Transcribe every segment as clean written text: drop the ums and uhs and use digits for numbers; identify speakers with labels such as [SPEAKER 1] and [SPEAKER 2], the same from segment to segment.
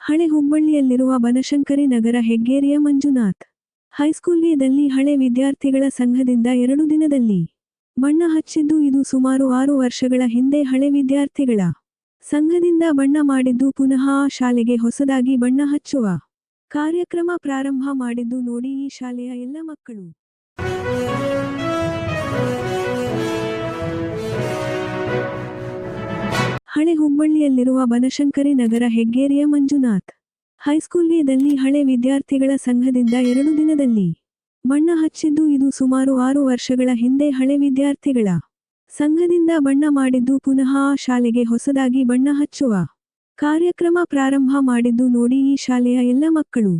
[SPEAKER 1] ಹಳೆ ಹುಬ್ಬಳ್ಳಿಯಲ್ಲಿರುವ ಬನಶಂಕರಿ ನಗರ ಹೆಗ್ಗೇರಿಯ ಮಂಜುನಾಥ್ ಹೈಸ್ಕೂಲ್ಗೆ ಹಳೆ ವಿದ್ಯಾರ್ಥಿಗಳ ಸಂಘದಿಂದ 2 ದಿನದಲ್ಲಿ ಬಣ್ಣ ಹಚ್ಚಿದ್ದು. ಇದು ಸುಮಾರು 6 ವರ್ಷಗಳ ಹಿಂದೆ ಹಳೆ ವಿದ್ಯಾರ್ಥಿಗಳ ಸಂಘದಿಂದ ಬಣ್ಣ ಮಾಡಿದ್ದು. ಪುನಃ ಆ ಶಾಲೆಗೆ ಹೊಸದಾಗಿ ಬಣ್ಣ ಹಚ್ಚುವ ಕಾರ್ಯಕ್ರಮ ಪ್ರಾರಂಭ ಮಾಡಿದ್ದು ನೋಡಿ ಈ ಶಾಲೆಯ ಎಲ್ಲ ಮಕ್ಕಳು. ಹಳೆ ಹುಬ್ಬಳ್ಳಿಯಲ್ಲಿರುವ ಬನಶಂಕರಿ ನಗರ ಹೆಗ್ಗೇರಿಯ ಮಂಜುನಾಥ್ ಹೈಸ್ಕೂಲ್ಗೆ ಹಳೆ ವಿದ್ಯಾರ್ಥಿಗಳ ಸಂಘದಿಂದ 2 ದಿನದಲ್ಲಿ ಬಣ್ಣ ಹಚ್ಚಿದ್ದು. ಇದು ಸುಮಾರು 6 ವರ್ಷಗಳ ಹಿಂದೆ ಹಳೆ ವಿದ್ಯಾರ್ಥಿಗಳ ಸಂಘದಿಂದ ಬಣ್ಣ ಮಾಡಿದ್ದು. ಪುನಃ ಆ ಶಾಲೆಗೆ ಹೊಸದಾಗಿ ಬಣ್ಣ ಹಚ್ಚುವ ಕಾರ್ಯಕ್ರಮ ಪ್ರಾರಂಭ ಮಾಡಿದ್ದು ನೋಡಿ ಈ ಶಾಲೆಯ ಎಲ್ಲ ಮಕ್ಕಳು.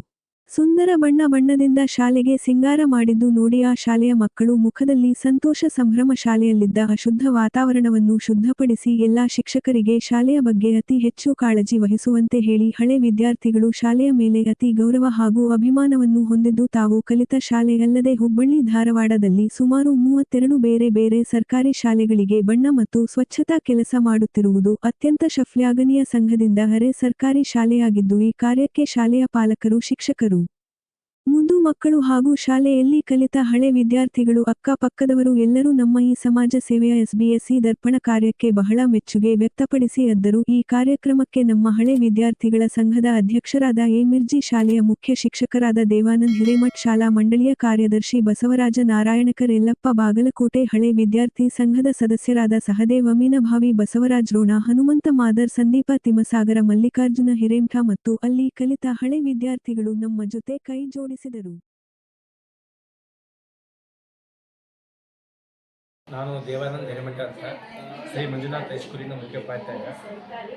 [SPEAKER 1] ಸುಂದರ ಬಣ್ಣದಿಂದ ಶಾಲೆಗೆ ಸಿಂಗಾರ ಮಾಡಿದ್ದು ನೋಡಿ ಆ ಶಾಲೆಯ ಮಕ್ಕಳು ಮುಖದಲ್ಲಿ ಸಂತೋಷ ಸಂಭ್ರಮ. ಶಾಲೆಯಲ್ಲಿದ್ದ ಅಶುದ್ಧ ವಾತಾವರಣವನ್ನು ಶುದ್ಧಪಡಿಸಿ ಎಲ್ಲಾ ಶಿಕ್ಷಕರಿಗೆ ಶಾಲೆಯ ಬಗ್ಗೆ ಅತಿ ಹೆಚ್ಚು ಕಾಳಜಿ ವಹಿಸುವಂತೆ ಹೇಳಿ ಹಳೆ ವಿದ್ಯಾರ್ಥಿಗಳು ಶಾಲೆಯ ಮೇಲೆ ಅತಿ ಗೌರವ ಹಾಗೂ ಅಭಿಮಾನವನ್ನು ಹೊಂದಿದ್ದು. ತಾವು ಕಲಿತ ಶಾಲೆ ಅಲ್ಲದೆ ಹುಬ್ಬಳ್ಳಿ ಧಾರವಾಡದಲ್ಲಿ ಸುಮಾರು 32 ಬೇರೆ ಬೇರೆ ಸರ್ಕಾರಿ ಶಾಲೆಗಳಿಗೆ ಬಣ್ಣ ಮತ್ತು ಸ್ವಚ್ಛತಾ ಕೆಲಸ ಮಾಡುತ್ತಿರುವುದು ಅತ್ಯಂತ ಶ್ಲಾಘನೀಯ. ಸಂಘದಿಂದ ಅರೆ ಸರ್ಕಾರಿ ಶಾಲೆಯಾಗಿದ್ದು ಈ ಕಾರ್ಯಕ್ಕೆ ಶಾಲೆಯ ಪಾಲಕರು, ಶಿಕ್ಷಕರು, ಮುದ್ದು ಮಕ್ಕಳು ಹಾಗೂ ಶಾಲೆಯಲ್ಲಿ ಕಲಿತ ಹಳೆ ವಿದ್ಯಾರ್ಥಿಗಳು, ಅಕ್ಕಪಕ್ಕದವರು ಎಲ್ಲರೂ ನಮ್ಮ ಈ ಸಮಾಜ ಸೇವೆಯ SBSE ದರ್ಪಣ ಕಾರ್ಯಕ್ಕೆ ಬಹಳ ಮೆಚ್ಚುಗೆ ವ್ಯಕ್ತಪಡಿಸಿ ಅದ್ದರು. ಈ ಕಾರ್ಯಕ್ರಮಕ್ಕೆ ನಮ್ಮ ಹಳೆ ವಿದ್ಯಾರ್ಥಿಗಳ ಸಂಘದ ಅಧ್ಯಕ್ಷರಾದ ಎ. ಮಿರ್ಜಿ, ಶಾಲೆಯ ಮುಖ್ಯ ಶಿಕ್ಷಕರಾದ ದೇವಾನಂದ್ ಹಿರೇಮಠ್, ಶಾಲಾ ಮಂಡಳಿಯ ಕಾರ್ಯದರ್ಶಿ ಬಸವರಾಜ ನಾರಾಯಣಕರ್, ಯಲ್ಲಪ್ಪ ಬಾಗಲಕೋಟೆ, ಹಳೆ ವಿದ್ಯಾರ್ಥಿ ಸಂಘದ ಸದಸ್ಯರಾದ ಸಹದೇವ್, ಅಮೀನಭಾವಿ, ಬಸವರಾಜ್ ರೋಣ, ಹನುಮಂತ ಮಾದರ್, ಸಂದೀಪ ತಿಮ್ಮಸಾಗರ, ಮಲ್ಲಿಕಾರ್ಜುನ ಹಿರೇಮಠ ಮತ್ತು ಅಲ್ಲಿ ಕಲಿತ ಹಳೆ ವಿದ್ಯಾರ್ಥಿಗಳು ನಮ್ಮ ಜೊತೆ ಕೈ ಜೋಡಿಸಿದರು.
[SPEAKER 2] ನಾನು ದೇವಾನಂದ್ ಹಿರೇಮಠ ಅಂತ, ಶ್ರೀ ಮಂಜುನಾಥ್ ಹೈಸ್ಕೂಲಿನ ಮುಖ್ಯೋಪಾಧ್ಯಾಯ.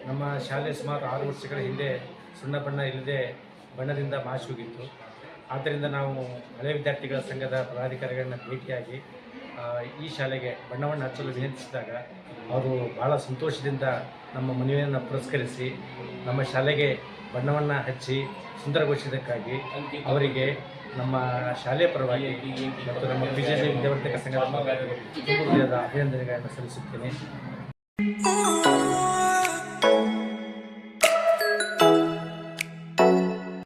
[SPEAKER 2] ನಮ್ಮ ಶಾಲೆ ಸುಮಾರು 6 ವರ್ಷಗಳ ಹಿಂದೆ ಸುಣ್ಣ ಬಣ್ಣ ಇಲ್ಲದೆ ಬಣ್ಣದಿಂದ ಮಾಸಿ ಹೋಗಿತ್ತು. ಆದ್ದರಿಂದ ನಾವು ಹಳೆ ವಿದ್ಯಾರ್ಥಿಗಳ ಸಂಘದ ಪದಾಧಿಕಾರಿಗಳನ್ನ ಭೇಟಿಯಾಗಿ ಈ ಶಾಲೆಗೆ ಬಣ್ಣವನ್ನು ಹಚ್ಚಲು ವಿನಂತಿಸಿದಾಗ ಅವರು ಬಹಳ ಸಂತೋಷದಿಂದ ನಮ್ಮ ಮನವಿಯನ್ನು ಪುರಸ್ಕರಿಸಿ ನಮ್ಮ ಶಾಲೆಗೆ ಬಣ್ಣವನ್ನು ಹಚ್ಚಿ ಸುಂದರಗೊಳಿಸಿದ್ದಕ್ಕಾಗಿ ಅವರಿಗೆ ನಮ್ಮ ಶಾಲೆಯ ಪರವಾಗಿ ಮತ್ತು ನಮ್ಮ ವಿಜಯ ವಿದ್ಯಾವರ್ಧಕ ಸಂಘದ ಪರವಾಗಿ ಅಭಿನಂದನೆಗಳನ್ನು ಸಲ್ಲಿಸುತ್ತೇನೆ.